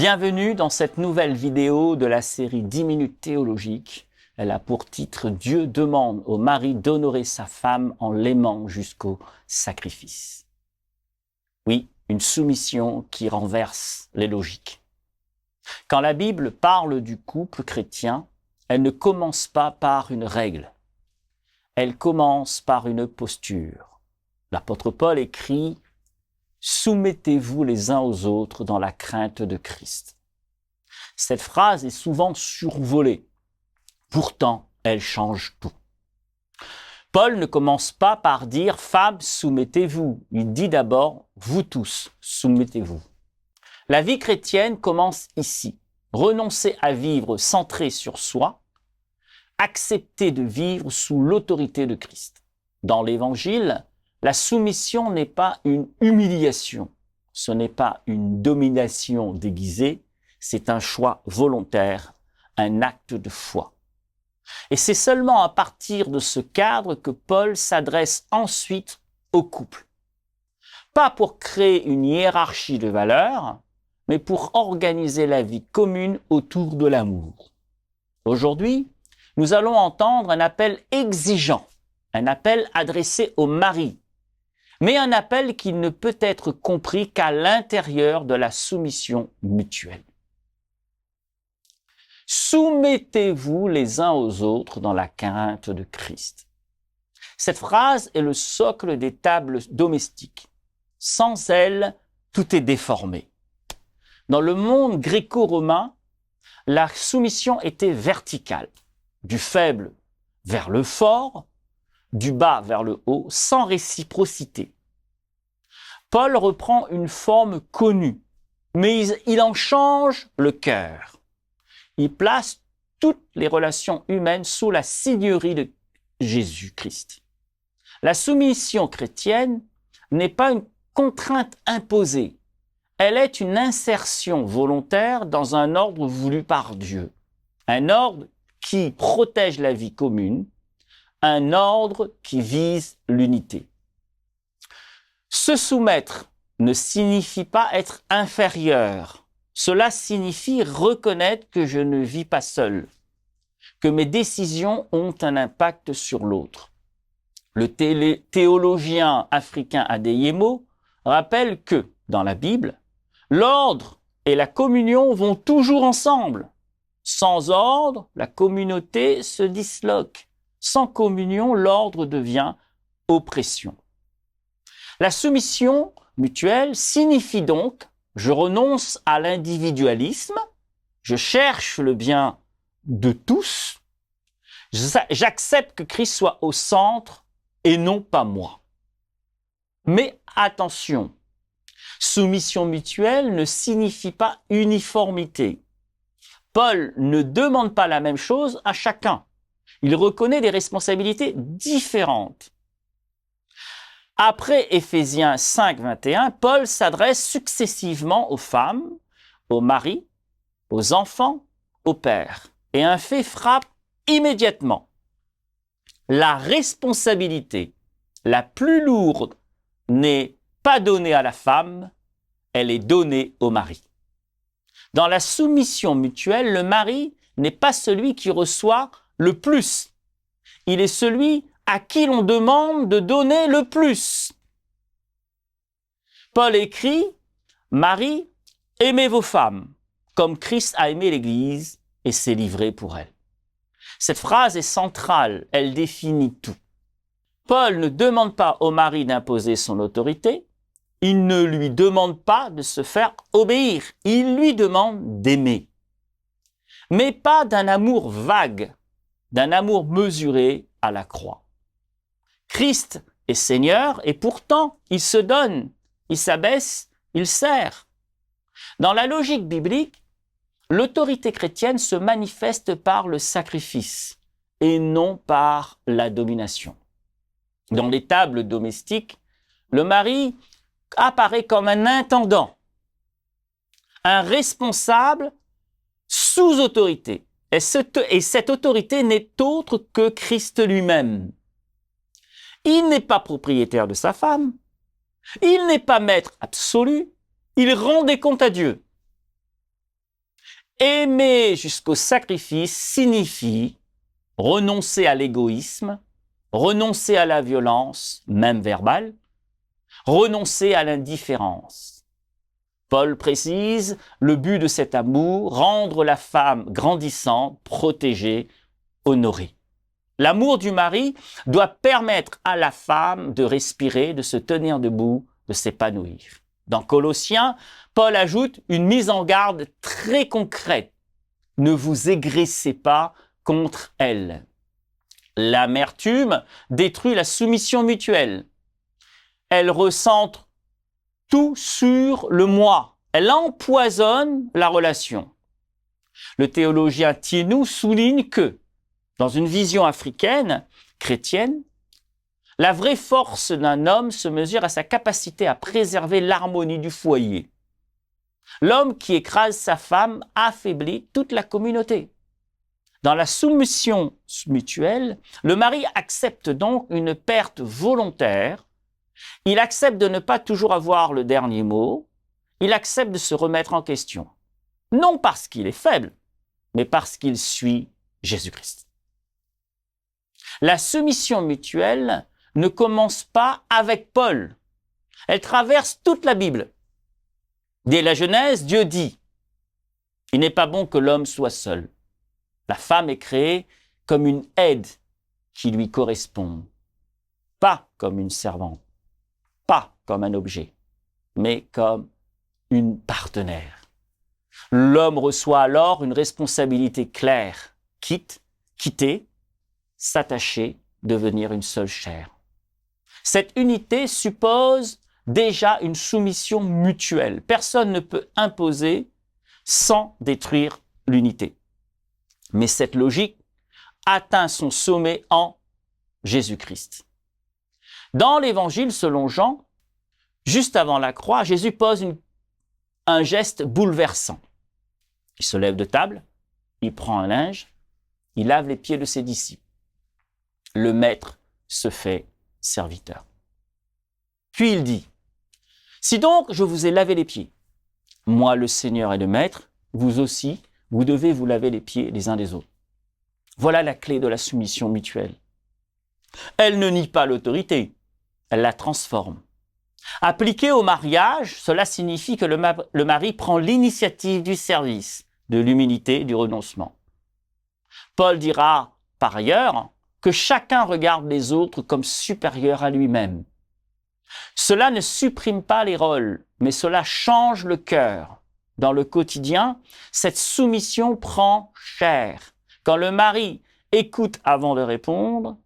Bienvenue dans cette nouvelle vidéo de la série 10 minutes théologiques. Elle a pour titre « Dieu demande au mari d'honorer sa femme en l'aimant jusqu'au sacrifice ». Oui, une soumission qui renverse les logiques. Quand la Bible parle du couple chrétien, elle ne commence pas par une règle. Elle commence par une posture. L'apôtre Paul écrit « Soumettez-vous les uns aux autres dans la crainte de Christ ». Cette phrase est souvent survolée. Pourtant, elle change tout. Paul ne commence pas par dire « Femmes, soumettez-vous ». Il dit d'abord « Vous tous, soumettez-vous ». La vie chrétienne commence ici. Renoncer à vivre centré sur soi, accepter de vivre sous l'autorité de Christ. Dans l'Évangile, la soumission n'est pas une humiliation, ce n'est pas une domination déguisée, c'est un choix volontaire, un acte de foi. Et c'est seulement à partir de ce cadre que Paul s'adresse ensuite au couple. Pas pour créer une hiérarchie de valeurs, mais pour organiser la vie commune autour de l'amour. Aujourd'hui, nous allons entendre un appel exigeant, un appel adressé au mari, mais un appel qui ne peut être compris qu'à l'intérieur de la soumission mutuelle. Soumettez-vous les uns aux autres dans la crainte de Christ. Cette phrase est le socle des tables domestiques. Sans elle, tout est déformé. Dans le monde gréco-romain, la soumission était verticale, du faible vers le fort, du bas vers le haut, sans réciprocité. Paul reprend une forme connue, mais il en change le cœur. Il place toutes les relations humaines sous la seigneurie de Jésus-Christ. La soumission chrétienne n'est pas une contrainte imposée, elle est une insertion volontaire dans un ordre voulu par Dieu, un ordre qui protège la vie commune, un ordre qui vise l'unité. Se soumettre ne signifie pas être inférieur. Cela signifie reconnaître que je ne vis pas seul, que mes décisions ont un impact sur l'autre. Le théologien africain Adeyemo rappelle que, dans la Bible, l'ordre et la communion vont toujours ensemble. Sans ordre, la communauté se disloque. Sans communion, l'ordre devient oppression. La soumission mutuelle signifie donc je renonce à l'individualisme, je cherche le bien de tous, j'accepte que Christ soit au centre et non pas moi. Mais attention, soumission mutuelle ne signifie pas uniformité. Paul ne demande pas la même chose à chacun. Il reconnaît des responsabilités différentes. Après Éphésiens 5, 21, Paul s'adresse successivement aux femmes, aux maris, aux enfants, aux pères. Et un fait frappe immédiatement. La responsabilité la plus lourde n'est pas donnée à la femme, elle est donnée au mari. Dans la soumission mutuelle, le mari n'est pas celui qui reçoit le plus. Il est celui à qui l'on demande de donner le plus. Paul écrit « Marie, aimez vos femmes, comme Christ a aimé l'Église et s'est livré pour elle. » Cette phrase est centrale, elle définit tout. Paul ne demande pas au mari d'imposer son autorité, il ne lui demande pas de se faire obéir, il lui demande d'aimer. Mais pas d'un amour vague, d'un amour mesuré à la croix. Christ est Seigneur et pourtant il se donne, il s'abaisse, il sert. Dans la logique biblique, l'autorité chrétienne se manifeste par le sacrifice et non par la domination. Dans les tables domestiques, le mari apparaît comme un intendant, un responsable sous autorité. Et cette autorité n'est autre que Christ lui-même. Il n'est pas propriétaire de sa femme, il n'est pas maître absolu, il rend des comptes à Dieu. Aimer jusqu'au sacrifice signifie renoncer à l'égoïsme, renoncer à la violence, même verbale, renoncer à l'indifférence. Paul précise le but de cet amour, rendre la femme grandissante, protégée, honorée. L'amour du mari doit permettre à la femme de respirer, de se tenir debout, de s'épanouir. Dans Colossiens, Paul ajoute une mise en garde très concrète. Ne vous aigrissez pas contre elle. L'amertume détruit la soumission mutuelle. Elle recentre tout sur le moi. Elle empoisonne la relation. Le théologien Thienou souligne que, dans une vision africaine, chrétienne, la vraie force d'un homme se mesure à sa capacité à préserver l'harmonie du foyer. L'homme qui écrase sa femme affaiblit toute la communauté. Dans la soumission mutuelle, le mari accepte donc une perte volontaire. Il accepte de ne pas toujours avoir le dernier mot. Il accepte de se remettre en question. Non parce qu'il est faible, mais parce qu'il suit Jésus-Christ. La soumission mutuelle ne commence pas avec Paul. Elle traverse toute la Bible. Dès la Genèse, Dieu dit « Il n'est pas bon que l'homme soit seul. La femme est créée comme une aide qui lui correspond, pas comme une servante, pas comme un objet, mais comme une partenaire. » L'homme reçoit alors une responsabilité claire, quitter, s'attacher, devenir une seule chair. Cette unité suppose déjà une soumission mutuelle. Personne ne peut imposer sans détruire l'unité. Mais cette logique atteint son sommet en Jésus-Christ. Dans l'Évangile selon Jean, juste avant la croix, Jésus pose un geste bouleversant. Il se lève de table, il prend un linge, il lave les pieds de ses disciples. Le maître se fait serviteur. Puis il dit, « Si donc je vous ai lavé les pieds, moi le Seigneur et le Maître, vous aussi, vous devez vous laver les pieds les uns des autres. » Voilà la clé de la soumission mutuelle. Elle ne nie pas l'autorité, elle la transforme. Appliquée au mariage, cela signifie que le mari prend l'initiative du service, de l'humilité, du renoncement. Paul dira par ailleurs que chacun regarde les autres comme supérieurs à lui-même. Cela ne supprime pas les rôles, mais cela change le cœur. Dans le quotidien, cette soumission prend chair. Quand le mari écoute avant de répondre,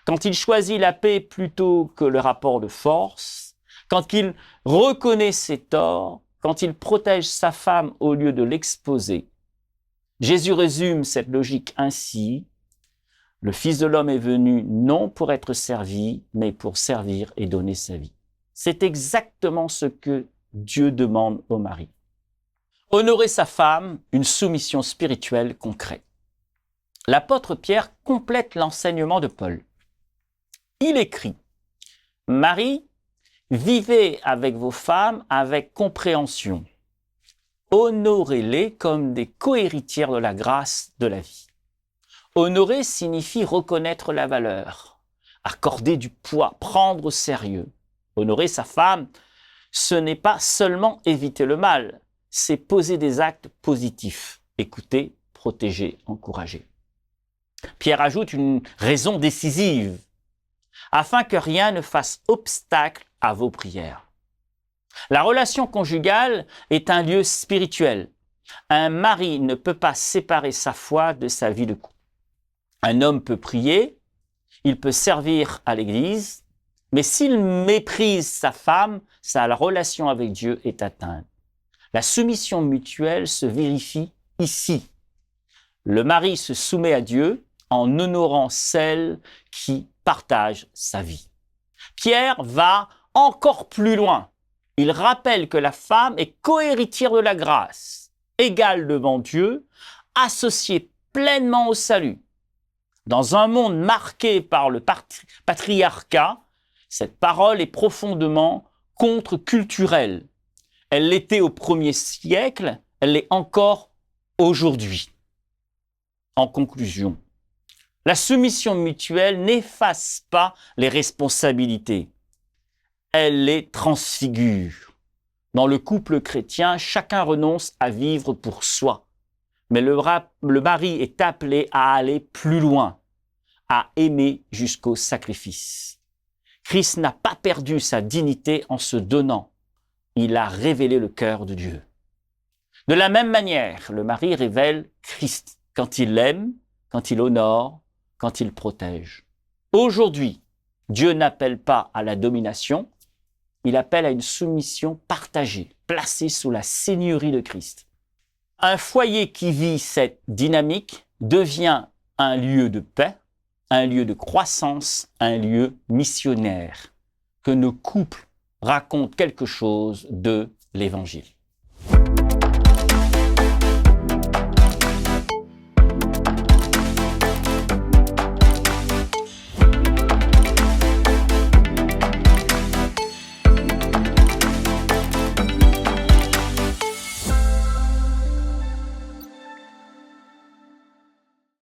quand il choisit la paix plutôt que le rapport de force, quand il reconnaît ses torts, quand il protège sa femme au lieu de l'exposer. Jésus résume cette logique ainsi. Le Fils de l'homme est venu non pour être servi, mais pour servir et donner sa vie. C'est exactement ce que Dieu demande au mari. Honorer sa femme, une soumission spirituelle concrète. L'apôtre Pierre complète l'enseignement de Paul. Il écrit « Marie, vivez avec vos femmes avec compréhension. Honorez-les comme des cohéritières de la grâce de la vie. » Honorer signifie reconnaître la valeur, accorder du poids, prendre au sérieux. Honorer sa femme, ce n'est pas seulement éviter le mal, c'est poser des actes positifs, écouter, protéger, encourager. Pierre ajoute une raison décisive, afin que rien ne fasse obstacle à vos prières. La relation conjugale est un lieu spirituel. Un mari ne peut pas séparer sa foi de sa vie de couple. Un homme peut prier, il peut servir à l'Église, mais s'il méprise sa femme, sa relation avec Dieu est atteinte. La soumission mutuelle se vérifie ici. Le mari se soumet à Dieu en honorant celle qui partage sa vie. Pierre va encore plus loin. Il rappelle que la femme est cohéritière de la grâce, égale devant Dieu, associée pleinement au salut. Dans un monde marqué par le patriarcat, cette parole est profondément contre-culturelle. Elle l'était au 1er siècle, elle l'est encore aujourd'hui. En conclusion, la soumission mutuelle n'efface pas les responsabilités, elle les transfigure. Dans le couple chrétien, chacun renonce à vivre pour soi, mais le mari est appelé à aller plus loin, à aimer jusqu'au sacrifice. Christ n'a pas perdu sa dignité en se donnant, il a révélé le cœur de Dieu. De la même manière, le mari révèle Christ quand il aime, quand il honore, quand il protège. Aujourd'hui, Dieu n'appelle pas à la domination, il appelle à une soumission partagée, placée sous la seigneurie de Christ. Un foyer qui vit cette dynamique devient un lieu de paix, un lieu de croissance, un lieu missionnaire. Que nos couples racontent quelque chose de l'Évangile.